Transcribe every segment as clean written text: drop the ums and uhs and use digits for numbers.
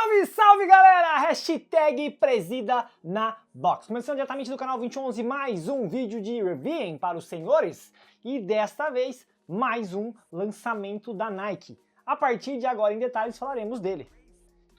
Salve, salve galera! Hashtag Presida na Box. Começando diretamente do canal 2011, mais um vídeo de reviewing para os senhores. E desta vez, mais um lançamento da Nike. A partir de agora, em detalhes, falaremos dele.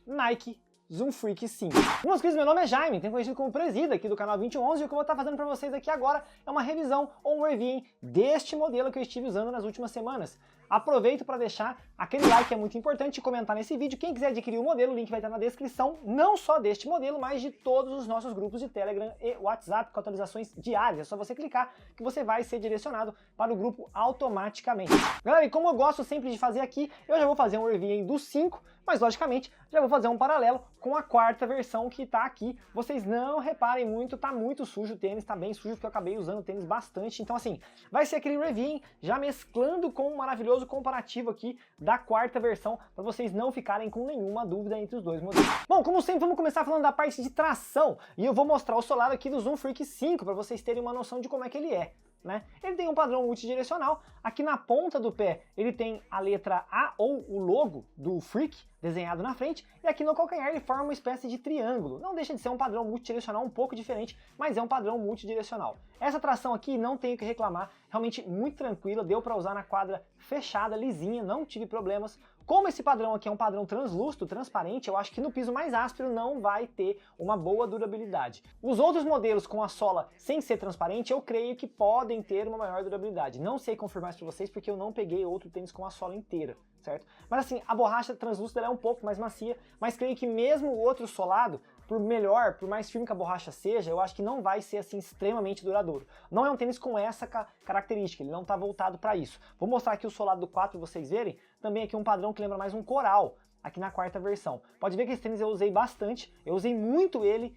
Nike Zoom Freak 5. Meus queridos, meu nome é Jaime, tenho conhecido como Presida aqui do canal 2011 e o que eu vou estar fazendo para vocês aqui agora é uma revisão ou um reviewing deste modelo que eu estive usando nas últimas semanas. Aproveito para deixar aquele like que é muito importante e comentar nesse vídeo. Quem quiser adquirir o modelo, o link vai estar na descrição, não só deste modelo, mas de todos os nossos grupos de Telegram e WhatsApp com atualizações diárias. É só você clicar que você vai ser direcionado para o grupo automaticamente. Galera, e como eu gosto sempre de fazer aqui, eu já vou fazer um reviewing do 5, mas logicamente já vou fazer um paralelo com a quarta versão que tá aqui. Vocês não reparem muito, tá muito sujo o tênis, tá bem sujo porque eu acabei usando o tênis bastante. Então assim, vai ser aquele reviewing já mesclando com um maravilhoso comparativo aqui da quarta versão, para vocês não ficarem com nenhuma dúvida entre os dois modelos. Bom, como sempre, vamos começar falando da parte de tração, e eu vou mostrar o solado aqui do Zoom Freak 5, para vocês terem uma noção de como é que ele é. Né? Ele tem um padrão multidirecional, aqui na ponta do pé ele tem a letra A ou o logo do Freak desenhado na frente, e aqui no calcanhar ele forma uma espécie de triângulo. Não deixa de ser um padrão multidirecional um pouco diferente, mas é um padrão multidirecional. Essa tração aqui não tenho o que reclamar, realmente muito tranquila, deu para usar na quadra fechada, lisinha, não tive problemas. Como esse padrão aqui é um padrão translúcido, transparente, eu acho que no piso mais áspero não vai ter uma boa durabilidade. Os outros modelos com a sola sem ser transparente, eu creio que podem ter uma maior durabilidade. Não sei confirmar isso para vocês porque eu não peguei outro tênis com a sola inteira, certo? Mas assim, a borracha translúcida é um pouco mais macia, mas creio que mesmo o outro solado, por melhor, por mais firme que a borracha seja, eu acho que não vai ser assim extremamente duradouro. Não é um tênis com essa característica, ele não está voltado para isso. Vou mostrar aqui o solado do 4 para vocês verem, também aqui um padrão que lembra mais um coral, aqui na quarta versão. Pode ver que esse tênis eu usei bastante, eu usei muito ele,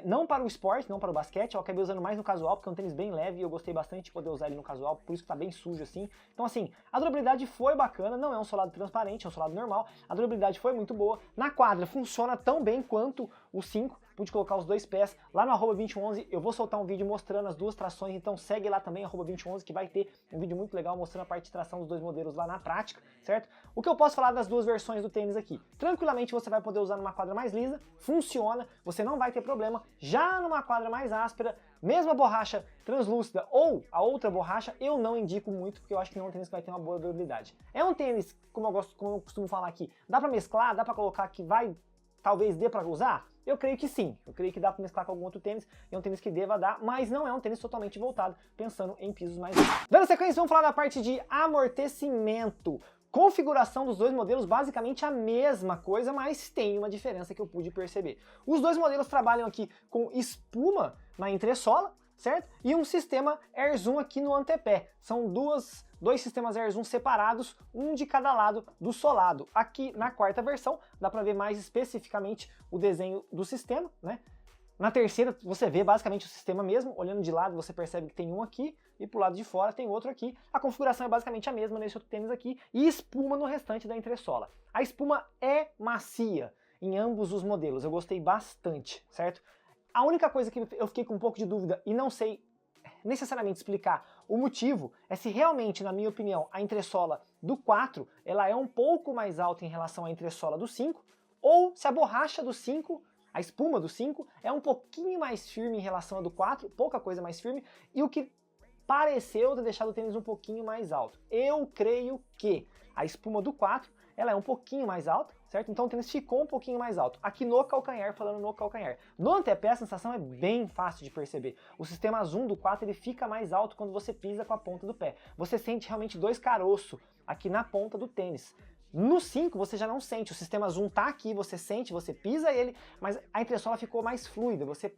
não para o esporte, não para o basquete, eu acabei usando mais no casual, porque é um tênis bem leve e eu gostei bastante de poder usar ele no casual, por isso que tá bem sujo assim. Então assim, a durabilidade foi bacana, não é um solado transparente, é um solado normal, a durabilidade foi muito boa. Na quadra funciona tão bem quanto o 5, pude colocar os dois pés. Lá no @2011 eu vou soltar um vídeo mostrando as duas trações, então segue lá também, @2011, que vai ter um vídeo muito legal mostrando a parte de tração dos dois modelos lá na prática, certo? O que eu posso falar das duas versões do tênis aqui? Tranquilamente você vai poder usar numa quadra mais lisa, funciona, você não vai ter problema. Já numa quadra mais áspera, mesmo a borracha translúcida ou a outra borracha, eu não indico muito, porque eu acho que não é um tênis que vai ter uma boa durabilidade. É um tênis, como eu costumo falar aqui, dá pra mesclar, dá pra colocar que talvez dê pra usar? Eu creio que sim, eu creio que dá para mesclar com algum outro tênis, é um tênis que deva dar, mas não é um tênis totalmente voltado, pensando em pisos mais altos. Dando sequência, vamos falar da parte de amortecimento. Configuração dos dois modelos, basicamente a mesma coisa, mas tem uma diferença que eu pude perceber. Os dois modelos trabalham aqui com espuma na entressola, certo? E um sistema Air Zoom aqui no antepé. São dois sistemas Air Zoom separados, um de cada lado do solado. Aqui na quarta versão dá para ver mais especificamente o desenho do sistema, né? Na terceira você vê basicamente o sistema mesmo, olhando de lado você percebe que tem um aqui e pro lado de fora tem outro aqui. A configuração é basicamente a mesma nesse outro tênis aqui e espuma no restante da entressola. A espuma é macia em ambos os modelos, eu gostei bastante, certo? A única coisa que eu fiquei com um pouco de dúvida e não sei necessariamente explicar o motivo é se realmente, na minha opinião, a entressola do 4 ela é um pouco mais alta em relação à entressola do 5, ou se a borracha do 5, a espuma do 5, é um pouquinho mais firme em relação à do 4, pouca coisa mais firme, e o que pareceu ter deixado o tênis um pouquinho mais alto. Eu creio que a espuma do 4 ela é um pouquinho mais alta, certo? Então o tênis ficou um pouquinho mais alto. Aqui no calcanhar, falando no calcanhar. No antepé a sensação é bem fácil de perceber. O sistema Zoom do 4 ele fica mais alto quando você pisa com a ponta do pé. Você sente realmente dois caroços aqui na ponta do tênis. No 5 você já não sente, o sistema Zoom tá aqui, você sente, você pisa ele, mas a entressola ficou mais fluida, você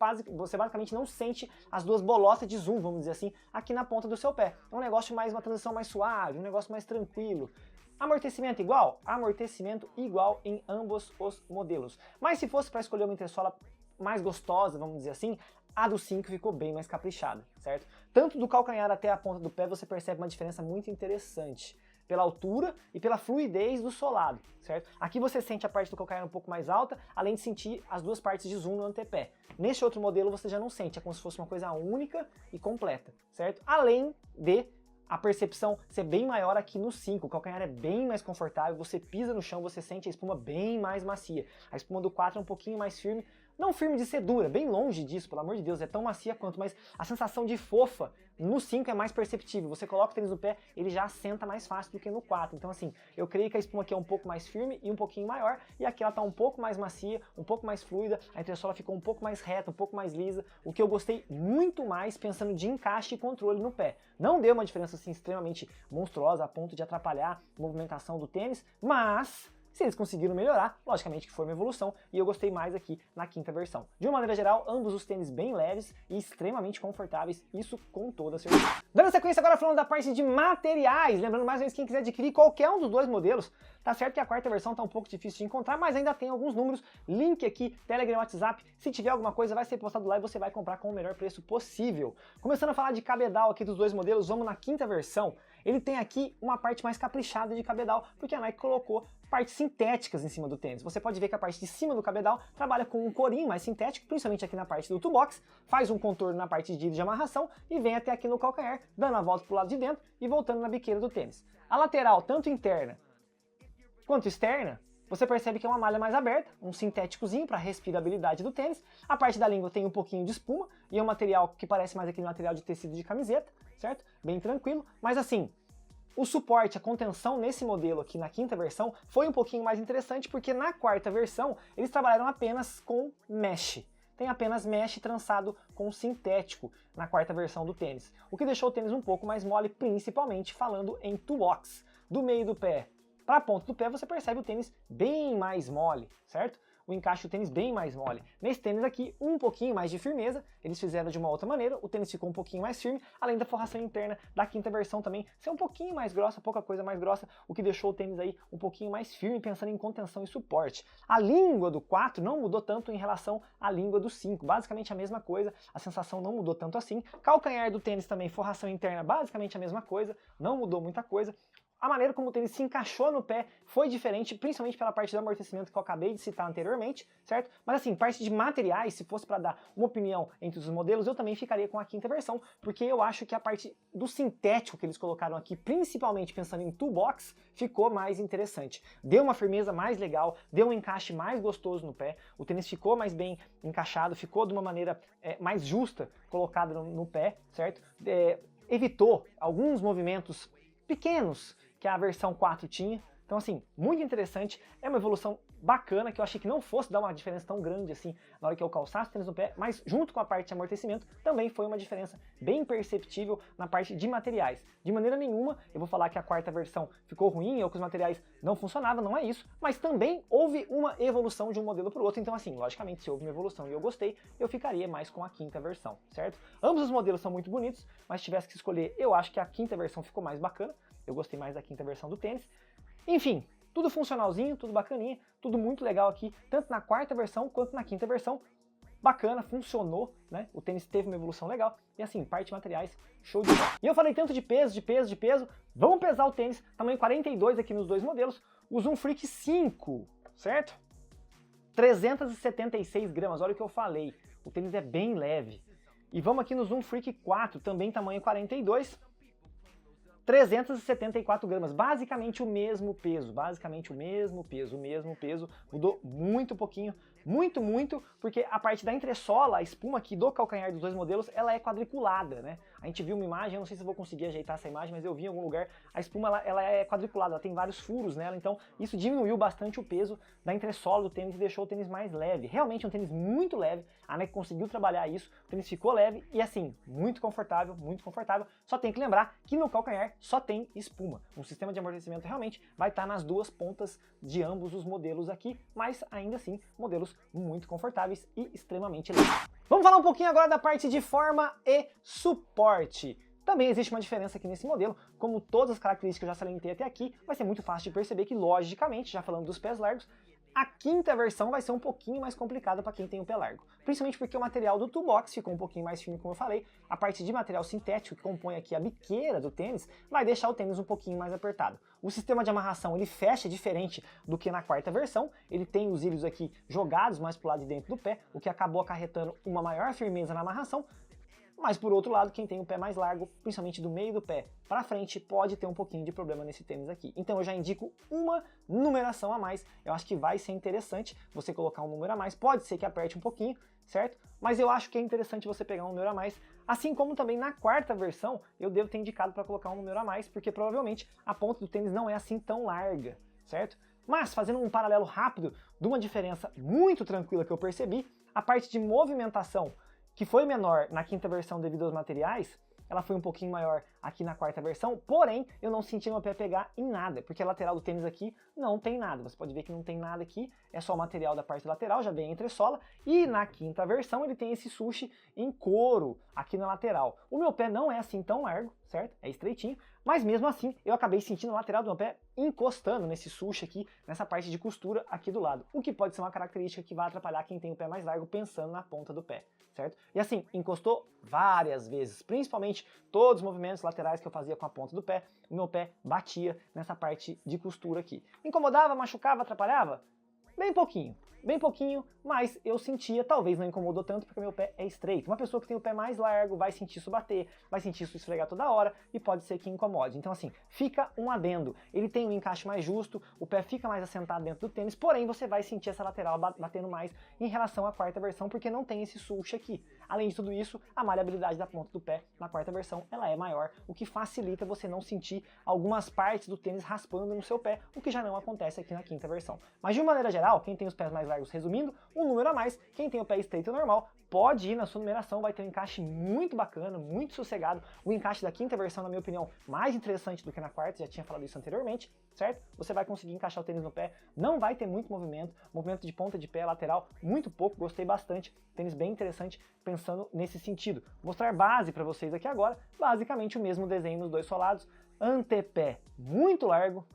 basicamente não sente as duas bolotas de Zoom, vamos dizer assim, aqui na ponta do seu pé. É um negócio mais, uma transição mais suave, um negócio mais tranquilo. Amortecimento igual? Amortecimento igual em ambos os modelos. Mas se fosse para escolher uma entressola mais gostosa, vamos dizer assim, a do 5 ficou bem mais caprichada, certo? Tanto do calcanhar até a ponta do pé você percebe uma diferença muito interessante. Pela altura e pela fluidez do solado, certo? Aqui você sente a parte do calcanhar um pouco mais alta, além de sentir as duas partes de zoom no antepé. Neste outro modelo você já não sente, é como se fosse uma coisa única e completa, certo? Além de a percepção ser bem maior aqui no 5, o calcanhar é bem mais confortável, você pisa no chão, você sente a espuma bem mais macia. A espuma do 4 é um pouquinho mais firme, não firme de ser dura, bem longe disso, pelo amor de Deus, é tão macia quanto, mas a sensação de fofa no 5 é mais perceptível. Você coloca o tênis no pé, ele já assenta mais fácil do que no 4. Então assim, eu creio que a espuma aqui é um pouco mais firme e um pouquinho maior, e aqui ela tá um pouco mais macia, um pouco mais fluida, a entressola ficou um pouco mais reta, um pouco mais lisa, o que eu gostei muito mais pensando de encaixe e controle no pé. Não deu uma diferença assim extremamente monstruosa a ponto de atrapalhar a movimentação do tênis, mas se eles conseguiram melhorar, logicamente que foi uma evolução, e eu gostei mais aqui na quinta versão. De uma maneira geral, ambos os tênis bem leves e extremamente confortáveis, isso com toda certeza. Dando sequência agora falando da parte de materiais, lembrando mais uma vez, quem quiser adquirir qualquer um dos dois modelos, tá certo que a quarta versão tá um pouco difícil de encontrar, mas ainda tem alguns números, link aqui, Telegram, WhatsApp, se tiver alguma coisa vai ser postado lá e você vai comprar com o melhor preço possível. Começando a falar de cabedal aqui dos dois modelos, vamos na quinta versão. Ele tem aqui uma parte mais caprichada de cabedal, porque a Nike colocou partes sintéticas em cima do tênis. Você pode ver que a parte de cima do cabedal trabalha com um corinho mais sintético, principalmente aqui na parte do toolbox, faz um contorno na parte de amarração e vem até aqui no calcanhar, dando a volta pro lado de dentro e voltando na biqueira do tênis. A lateral, tanto interna quanto externa, você percebe que é uma malha mais aberta, um sintéticozinho para respirabilidade do tênis. A parte da língua tem um pouquinho de espuma e é um material que parece mais aquele material de tecido de camiseta, certo? Bem tranquilo, mas assim, o suporte, a contenção nesse modelo aqui na quinta versão foi um pouquinho mais interessante porque na quarta versão eles trabalharam apenas com mesh. Tem apenas mesh trançado com sintético na quarta versão do tênis, o que deixou o tênis um pouco mais mole, principalmente falando em toolbox. Do meio do pé para a ponta do pé você percebe o tênis bem mais mole, certo? O encaixe do tênis bem mais mole. Nesse tênis aqui, um pouquinho mais de firmeza, eles fizeram de uma outra maneira, o tênis ficou um pouquinho mais firme, além da forração interna da quinta versão também ser um pouquinho mais grossa, pouca coisa mais grossa, o que deixou o tênis aí um pouquinho mais firme, pensando em contenção e suporte. A língua do 4 não mudou tanto em relação à língua do 5, basicamente a mesma coisa, a sensação não mudou tanto assim. Calcanhar do tênis também, forração interna, basicamente a mesma coisa, não mudou muita coisa. A maneira como o tênis se encaixou no pé foi diferente, principalmente pela parte do amortecimento que eu acabei de citar anteriormente, certo? Mas assim, parte de materiais, se fosse para dar uma opinião entre os modelos, eu também ficaria com a quinta versão, porque eu acho que a parte do sintético que eles colocaram aqui, principalmente pensando em toolbox, ficou mais interessante. Deu uma firmeza mais legal, deu um encaixe mais gostoso no pé, o tênis ficou mais bem encaixado, ficou de uma maneira mais justa colocada no pé, certo? Evitou alguns movimentos pequenos que a versão 4 tinha. Então assim, muito interessante, é uma evolução bacana, que eu achei que não fosse dar uma diferença tão grande assim na hora que eu calçasse o tênis no pé, mas junto com a parte de amortecimento também foi uma diferença bem perceptível na parte de materiais. De maneira nenhuma eu vou falar que a quarta versão ficou ruim ou que os materiais não funcionavam, não é isso, mas também houve uma evolução de um modelo para o outro, então assim, logicamente se houve uma evolução e eu gostei, eu ficaria mais com a quinta versão, certo? Ambos os modelos são muito bonitos, mas se tivesse que escolher, eu acho que a quinta versão ficou mais bacana. Eu gostei mais da quinta versão do tênis. Enfim, tudo funcionalzinho, tudo bacaninha, tudo muito legal aqui, tanto na quarta versão quanto na quinta versão. Bacana, funcionou, né? O tênis teve uma evolução legal. E assim, parte de materiais, show de bola. E eu falei tanto de peso, vamos pesar o tênis, tamanho 42 aqui nos dois modelos, o Zoom Freak 5, certo? 376 gramas, olha o que eu falei, o tênis é bem leve. E vamos aqui no Zoom Freak 4, também tamanho 42, 374 gramas, basicamente o mesmo peso, mudou muito pouquinho, muito, porque a parte da entressola, a espuma aqui do calcanhar dos dois modelos, ela é quadriculada, né? A gente viu uma imagem, eu não sei se eu vou conseguir ajeitar essa imagem, mas eu vi em algum lugar, a espuma ela é quadriculada, ela tem vários furos nela, então isso diminuiu bastante o peso da entressola do tênis e deixou o tênis mais leve. Realmente é um tênis muito leve, a Nike conseguiu trabalhar isso, o tênis ficou leve e assim, muito confortável, só tem que lembrar que no calcanhar só tem espuma. O sistema de amortecimento realmente vai estar nas duas pontas de ambos os modelos aqui, mas ainda assim, modelos muito confortáveis e extremamente leves. Vamos falar um pouquinho agora da parte de forma e suporte. Também existe uma diferença aqui nesse modelo, como todas as características que eu já salientei até aqui, vai ser muito fácil de perceber que, logicamente, já falando dos pés largos, a quinta versão vai ser um pouquinho mais complicada para quem tem o pé largo. Principalmente porque o material do toolbox ficou um pouquinho mais firme, como eu falei. A parte de material sintético que compõe aqui a biqueira do tênis vai deixar o tênis um pouquinho mais apertado. O sistema de amarração ele fecha diferente do que na quarta versão. Ele tem os cílios aqui jogados mais para o lado de dentro do pé, o que acabou acarretando uma maior firmeza na amarração. Mas por outro lado, quem tem o pé mais largo, principalmente do meio do pé para frente, pode ter um pouquinho de problema nesse tênis aqui. Então eu já indico uma numeração a mais. Eu acho que vai ser interessante você colocar um número a mais. Pode ser que aperte um pouquinho, certo? Mas eu acho que é interessante você pegar um número a mais. Assim como também na quarta versão, eu devo ter indicado para colocar um número a mais, porque provavelmente a ponta do tênis não é assim tão larga, certo? Mas fazendo um paralelo rápido de uma diferença muito tranquila que eu percebi, a parte de movimentação, que foi menor na quinta versão devido aos materiais, ela foi um pouquinho maior aqui na quarta versão, porém eu não senti meu pé pegar em nada, porque a lateral do tênis aqui não tem nada. Você pode ver que não tem nada aqui, é só o material da parte lateral, já vem a entressola, e na quinta versão ele tem esse sushi em couro aqui na lateral. O meu pé não é assim tão largo, certo? É estreitinho, mas mesmo assim eu acabei sentindo a lateral do meu pé encostando nesse sushi aqui, nessa parte de costura aqui do lado, o que pode ser uma característica que vai atrapalhar quem tem o pé mais largo pensando na ponta do pé, certo? E assim, encostou várias vezes, principalmente todos os movimentos laterais que eu fazia com a ponta do pé, o meu pé batia nessa parte de costura aqui. Incomodava, machucava, atrapalhava? Bem pouquinho, mas eu sentia, talvez não incomodou tanto porque meu pé é estreito. Uma pessoa que tem o pé mais largo vai sentir isso bater, vai sentir isso esfregar toda hora e pode ser que incomode. Então assim, fica um adendo. Ele tem um encaixe mais justo, o pé fica mais assentado dentro do tênis, porém você vai sentir essa lateral batendo mais em relação à quarta versão porque não tem esse sushi aqui. Além de tudo isso, a maleabilidade da ponta do pé na quarta versão ela é maior, o que facilita você não sentir algumas partes do tênis raspando no seu pé, o que já não acontece aqui na quinta versão. Mas de uma maneira geral, quem tem os pés mais largos, resumindo, um número a mais, quem tem o pé estreito normal, pode ir na sua numeração, vai ter um encaixe muito bacana, muito sossegado. O encaixe da quinta versão, na minha opinião, mais interessante do que na quarta, já tinha falado isso anteriormente, certo? Você vai conseguir encaixar o tênis no pé, não vai ter muito movimento de ponta de pé lateral, muito pouco, gostei bastante, tênis bem interessante pensando nesse sentido. Vou mostrar base para vocês aqui agora, basicamente o mesmo desenho nos dois solados, antepé muito largo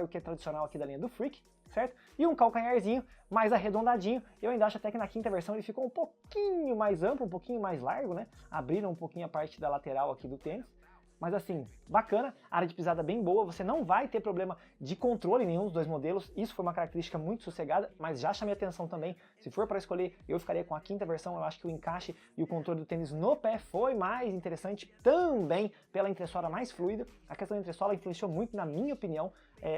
que é tradicional aqui da linha do Freak, certo? E um calcanharzinho mais arredondadinho. Eu ainda acho até que na quinta versão ele ficou um pouquinho mais amplo, um pouquinho mais largo, né? Abriram um pouquinho a parte da lateral aqui do tênis. Mas assim, bacana, área de pisada bem boa, você não vai ter problema de controle em nenhum dos dois modelos, isso foi uma característica muito sossegada, mas já chamei atenção também, se for para escolher, eu ficaria com a quinta versão, eu acho que o encaixe e o controle do tênis no pé foi mais interessante, também pela entressola mais fluida, a questão da entressola influenciou muito, na minha opinião,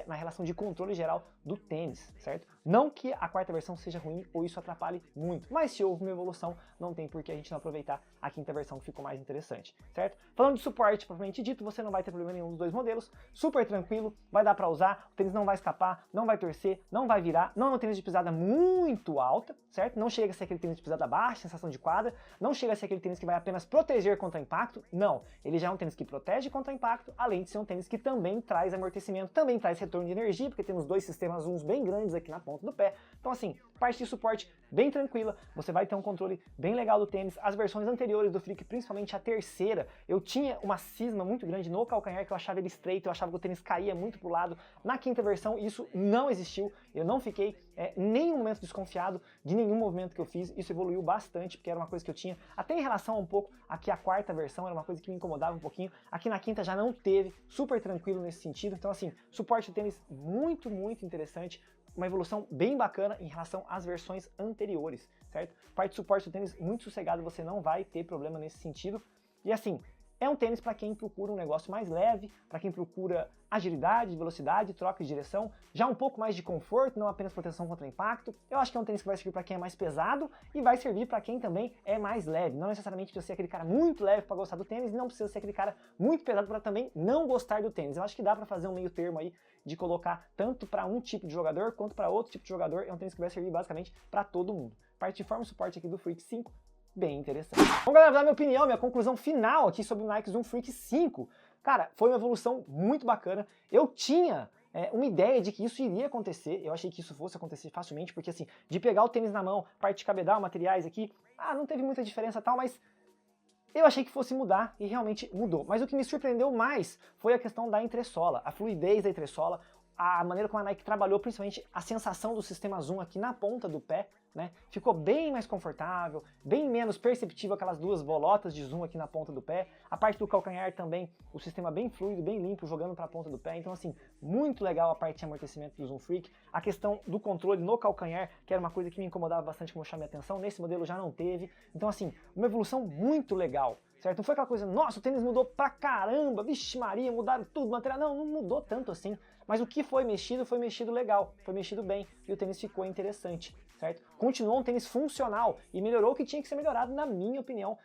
na relação de controle geral do tênis, certo? Não que a quarta versão seja ruim ou isso atrapalhe muito, mas se houve uma evolução, não tem por que a gente não aproveitar a quinta versão que ficou mais interessante, certo? Falando de suporte propriamente dito, você não vai ter problema nenhum dos dois modelos, super tranquilo, vai dar para usar, o tênis não vai escapar, não vai torcer, não vai virar, não é um tênis de pisada muito alta, certo? Não chega a ser aquele tênis de pisada baixa, sensação de quadra, não chega a ser aquele tênis que vai apenas proteger contra impacto, não, ele já é um tênis que protege contra impacto, além de ser um tênis que também traz amortecimento, também traz retorno de energia, porque temos dois sistemas zooms bem grandes aqui na ponta do pé, então assim, parte de suporte bem tranquila, você vai ter um controle bem legal do tênis, as versões anteriores do Freak, principalmente a terceira, eu tinha uma cisma muito grande no calcanhar, que eu achava ele estreito, eu achava que o tênis caía muito pro lado, na quinta versão isso não existiu, eu não fiquei nenhum momento desconfiado de nenhum movimento que eu fiz, isso evoluiu bastante, porque era uma coisa que eu tinha, até em relação a um pouco, aqui a quarta versão era uma coisa que me incomodava um pouquinho, aqui na quinta já não teve, super tranquilo nesse sentido, então assim, suporte do tênis muito interessante, uma evolução bem bacana em relação às versões anteriores, certo? Parte de suporte do tênis muito sossegado, você não vai ter problema nesse sentido. E assim, é um tênis para quem procura um negócio mais leve, para quem procura agilidade, velocidade, troca de direção, já um pouco mais de conforto, não apenas proteção contra impacto. Eu acho que é um tênis que vai servir para quem é mais pesado e vai servir para quem também é mais leve. Não necessariamente precisa ser aquele cara muito leve para gostar do tênis e não precisa ser aquele cara muito pesado para também não gostar do tênis. Eu acho que dá para fazer um meio termo aí de colocar tanto para um tipo de jogador quanto para outro tipo de jogador. É um tênis que vai servir basicamente para todo mundo. Parte de forma e suporte aqui do Freak 5. Bem interessante. Bom, galera, vou dar minha opinião, minha conclusão final aqui sobre o Nike Zoom Freak 5. Cara, foi uma evolução muito bacana. Eu tinha uma ideia de que isso iria acontecer, eu achei que isso fosse acontecer facilmente, porque assim, de pegar o tênis na mão, parte de cabedal, materiais aqui, não teve muita diferença tal, mas eu achei que fosse mudar e realmente mudou. Mas o que me surpreendeu mais foi a questão da entressola, a fluidez da entressola, a maneira como a Nike trabalhou, principalmente a sensação do sistema Zoom aqui na ponta do pé, né? Ficou bem mais confortável, bem menos perceptível aquelas duas bolotas de zoom aqui na ponta do pé. A parte do calcanhar também, o sistema bem fluido, bem limpo, jogando para a ponta do pé. Então assim, muito legal a parte de amortecimento do Zoom Freak. A questão do controle no calcanhar, que era uma coisa que me incomodava bastante, como eu chamei a atenção, nesse modelo já não teve. Então assim, uma evolução muito legal. certo? Não foi aquela coisa, nossa, o tênis mudou pra caramba, vixe Maria, mudaram tudo, material. Não mudou tanto assim. Mas o que foi mexido legal, foi mexido bem e o tênis ficou interessante, certo? Continuou um tênis funcional e melhorou o que tinha que ser melhorado, na minha opinião,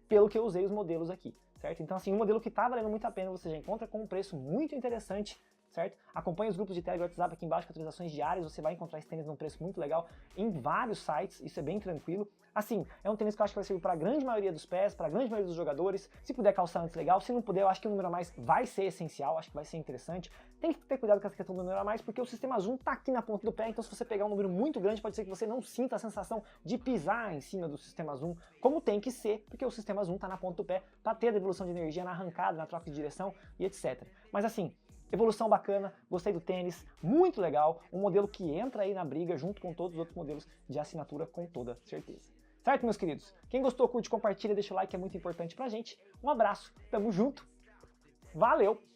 pelo que eu usei os modelos aqui, certo? Então assim, um modelo que tá valendo muito a pena, você já encontra com um preço muito interessante, certo? Acompanhe os grupos de Telegram e WhatsApp aqui embaixo com atualizações diárias, você vai encontrar esse tênis num preço muito legal em vários sites, isso é bem tranquilo. Assim, é um tênis que eu acho que vai servir para a grande maioria dos pés, para a grande maioria dos jogadores. Se puder calçar antes, legal. Se não puder, eu acho que o número a mais vai ser essencial, acho que vai ser interessante. Tem que ter cuidado com essa questão do número a mais, porque o sistema Zoom tá aqui na ponta do pé, então se você pegar um número muito grande, pode ser que você não sinta a sensação de pisar em cima do sistema Zoom, como tem que ser, porque o sistema Zoom tá na ponta do pé para ter a devolução de energia na arrancada, na troca de direção e etc. Mas assim, evolução bacana, gostei do tênis, muito legal, um modelo que entra aí na briga junto com todos os outros modelos de assinatura com toda certeza. Certo, meus queridos? Quem gostou, curte, compartilha, deixa o like, é muito importante pra gente. Um abraço, tamo junto, valeu!